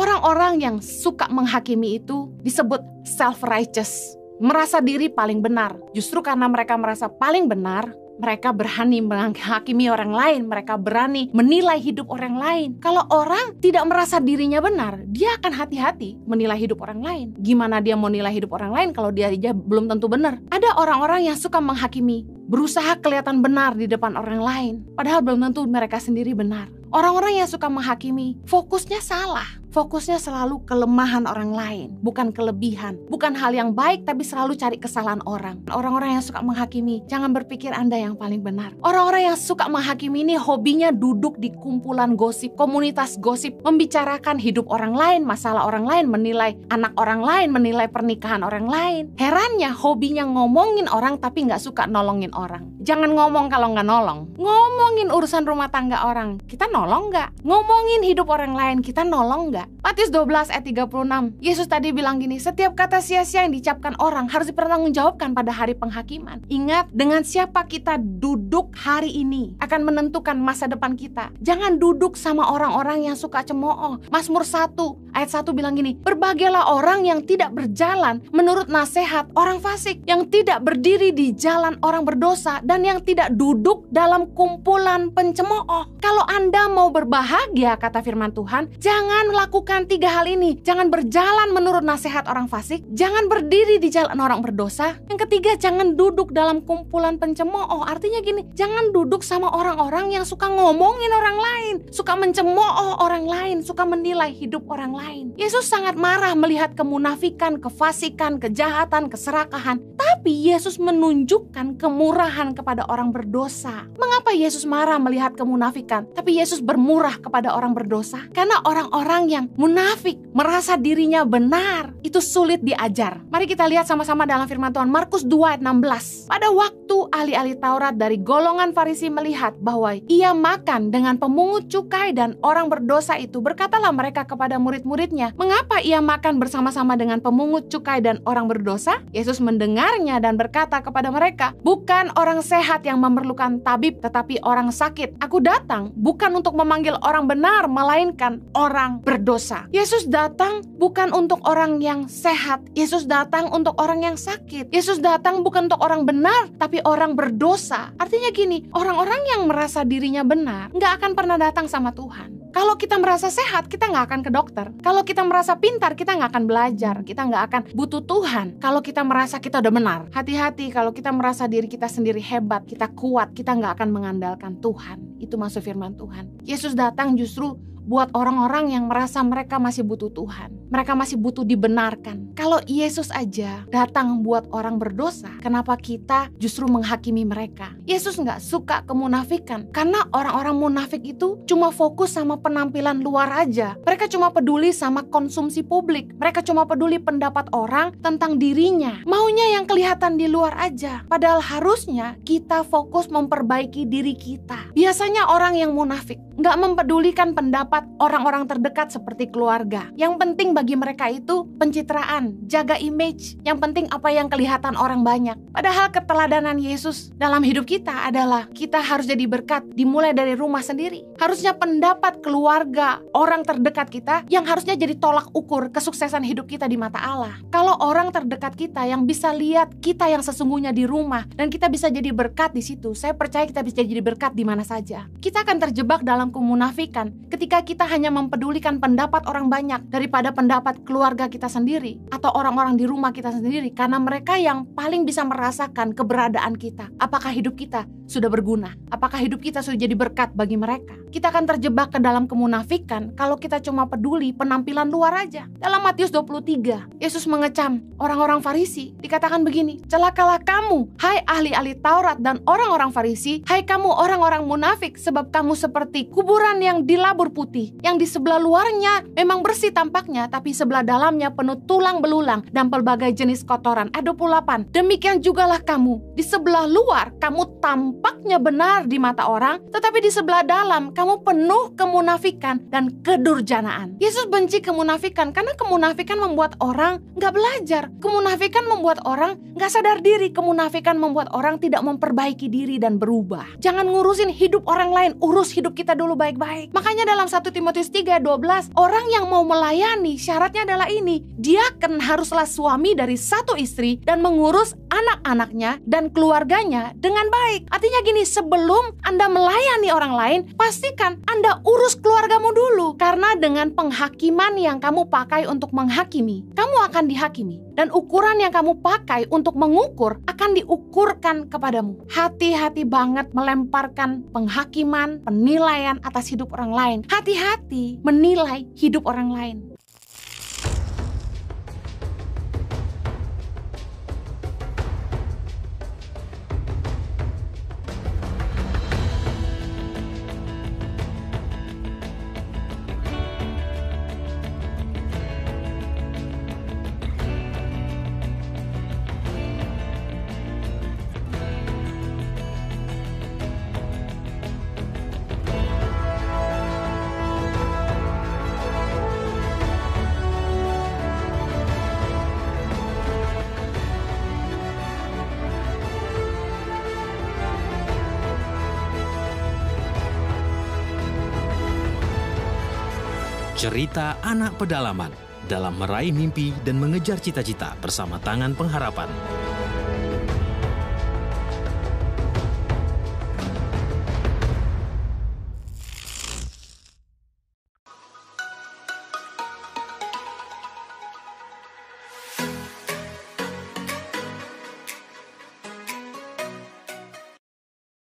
Orang-orang yang suka menghakimi itu disebut self-righteous, merasa diri paling benar. Justru karena mereka merasa paling benar, mereka berani menghakimi orang lain, mereka berani menilai hidup orang lain. Kalau orang tidak merasa dirinya benar, dia akan hati-hati menilai hidup orang lain. Gimana dia mau nilai hidup orang lain kalau dia aja belum tentu benar? Ada orang-orang yang suka menghakimi, berusaha kelihatan benar di depan orang lain, padahal belum tentu mereka sendiri benar. Orang-orang yang suka menghakimi, fokusnya salah. Fokusnya selalu kelemahan orang lain, bukan kelebihan. Bukan hal yang baik, tapi selalu cari kesalahan orang. Orang-orang yang suka menghakimi, jangan berpikir Anda yang paling benar. Orang-orang yang suka menghakimi ini hobinya duduk di kumpulan gosip, komunitas gosip, membicarakan hidup orang lain, masalah orang lain, menilai anak orang lain, menilai pernikahan orang lain. Herannya, hobinya ngomongin orang tapi nggak suka nolongin orang. Jangan ngomong kalau nggak nolong. Ngomongin urusan rumah tangga orang, kita nolong nggak? Ngomongin hidup orang lain, kita nolong nggak? Matius 12 ayat 36. Yesus tadi bilang gini, setiap kata sia-sia yang diucapkan orang harus dipertanggungjawabkan pada hari penghakiman. Ingat, dengan siapa kita duduk hari ini akan menentukan masa depan kita. Jangan duduk sama orang-orang yang suka cemooh. Mazmur 1 ayat 1 bilang gini, berbahagialah orang yang tidak berjalan menurut nasihat orang fasik, yang tidak berdiri di jalan orang berdosa, dan yang tidak duduk dalam kumpulan pencemooh. Kalau Anda mau berbahagia, kata firman Tuhan, jangan lakukan 3 hal ini. Jangan berjalan menurut nasihat orang fasik, jangan berdiri di jalan orang berdosa. Yang ketiga, jangan duduk dalam kumpulan pencemooh. Artinya gini, jangan duduk sama orang-orang yang suka ngomongin orang lain, suka mencemooh orang lain, suka menilai hidup orang lain. Yesus sangat marah melihat kemunafikan, kefasikan, kejahatan, keserakahan. Tapi Yesus menunjukkan kemurahan kepada orang berdosa. Mengapa Yesus marah melihat kemunafikan, tapi Yesus bermurah kepada orang berdosa? Karena orang-orang yang munafik, merasa dirinya benar, itu sulit diajar. Mari kita lihat sama-sama dalam firman Tuhan, Markus 2 ayat 16. Pada waktu ahli-ahli Taurat dari golongan Farisi melihat bahwa ia makan dengan pemungut cukai dan orang berdosa itu, berkatalah mereka kepada murid-muridnya, mengapa ia makan bersama-sama dengan pemungut cukai dan orang berdosa? Yesus mendengarnya dan berkata kepada mereka, bukan orang sehat yang memerlukan tabib, tetapi orang sakit. Aku datang bukan untuk memanggil orang benar, melainkan orang berdosa. Yesus datang bukan untuk orang yang sehat. Yesus datang untuk orang yang sakit. Yesus datang bukan untuk orang benar, tapi orang berdosa. Artinya gini, orang-orang yang merasa dirinya benar nggak akan pernah datang sama Tuhan. Kalau kita merasa sehat, kita nggak akan ke dokter. Kalau kita merasa pintar, kita nggak akan belajar. Kita nggak akan butuh Tuhan. Kalau kita merasa kita udah benar, hati-hati. Kalau kita merasa diri kita sendiri hebat, kita kuat, kita nggak akan mengandalkan Tuhan. Itu maksud firman Tuhan. Yesus datang justru buat orang-orang yang merasa mereka masih butuh Tuhan. Mereka masih butuh dibenarkan. Kalau Yesus aja datang buat orang berdosa, kenapa kita justru menghakimi mereka? Yesus nggak suka kemunafikan, karena orang-orang munafik itu cuma fokus sama penampilan luar aja. Mereka cuma peduli sama konsumsi publik. Mereka cuma peduli pendapat orang tentang dirinya. Maunya yang kelihatan di luar aja. Padahal harusnya kita fokus memperbaiki diri kita. Biasanya orang yang munafik nggak mempedulikan pendapat orang-orang terdekat seperti keluarga. Yang penting bagi mereka itu pencitraan, jaga image. Yang penting apa yang kelihatan orang banyak. Padahal keteladanan Yesus dalam hidup kita adalah kita harus jadi berkat dimulai dari rumah sendiri. Harusnya pendapat keluarga, orang terdekat kita yang harusnya jadi tolak ukur kesuksesan hidup kita di mata Allah. Kalau orang terdekat kita yang bisa lihat kita yang sesungguhnya di rumah dan kita bisa jadi berkat di situ, saya percaya kita bisa jadi berkat di mana saja. Kita akan terjebak dalam kemunafikan ketika kita hanya mempedulikan pendapat orang banyak daripada pendapat keluarga kita sendiri atau orang-orang di rumah kita sendiri, karena mereka yang paling bisa merasakan keberadaan kita. Apakah hidup kita sudah berguna? Apakah hidup kita sudah jadi berkat bagi mereka? Kita akan terjebak ke dalam kemunafikan kalau kita cuma peduli penampilan luar aja. Dalam Matius 23, Yesus mengecam orang-orang Farisi. Dikatakan begini, celakalah kamu, hai ahli-ahli Taurat dan orang-orang Farisi, hai kamu orang-orang munafik, sebab kamu seperti kuburan yang dilabur putih, yang di sebelah luarnya memang bersih tampaknya, tetapi sebelah dalamnya penuh tulang belulang dan pelbagai jenis kotoran. Ayat 28, demikian jugalah kamu. Di sebelah luar kamu tampaknya benar di mata orang, tetapi di sebelah dalam kamu penuh kemunafikan dan kedurjanaan. Yesus benci kemunafikan karena kemunafikan membuat orang gak belajar. Kemunafikan membuat orang gak sadar diri. Kemunafikan membuat orang tidak memperbaiki diri dan berubah. Jangan ngurusin hidup orang lain, urus hidup kita dulu baik-baik. Makanya dalam 1 Timotius 3:12, orang yang mau melayani syaratnya adalah ini. Dia kan haruslah suami dari satu istri dan mengurus anak-anaknya dan keluarganya dengan baik. Artinya gini, sebelum Anda melayani orang lain, pastikan Anda urus keluargamu dulu. Karena dengan penghakiman yang kamu pakai untuk menghakimi, kamu akan dihakimi. Dan ukuran yang kamu pakai untuk mengukur akan diukurkan kepadamu. Hati-hati banget melemparkan penghakiman, penilaian atas hidup orang lain. Hati-hati menilai hidup orang lain. Cerita anak pedalaman dalam meraih mimpi dan mengejar cita-cita bersama Tangan Pengharapan.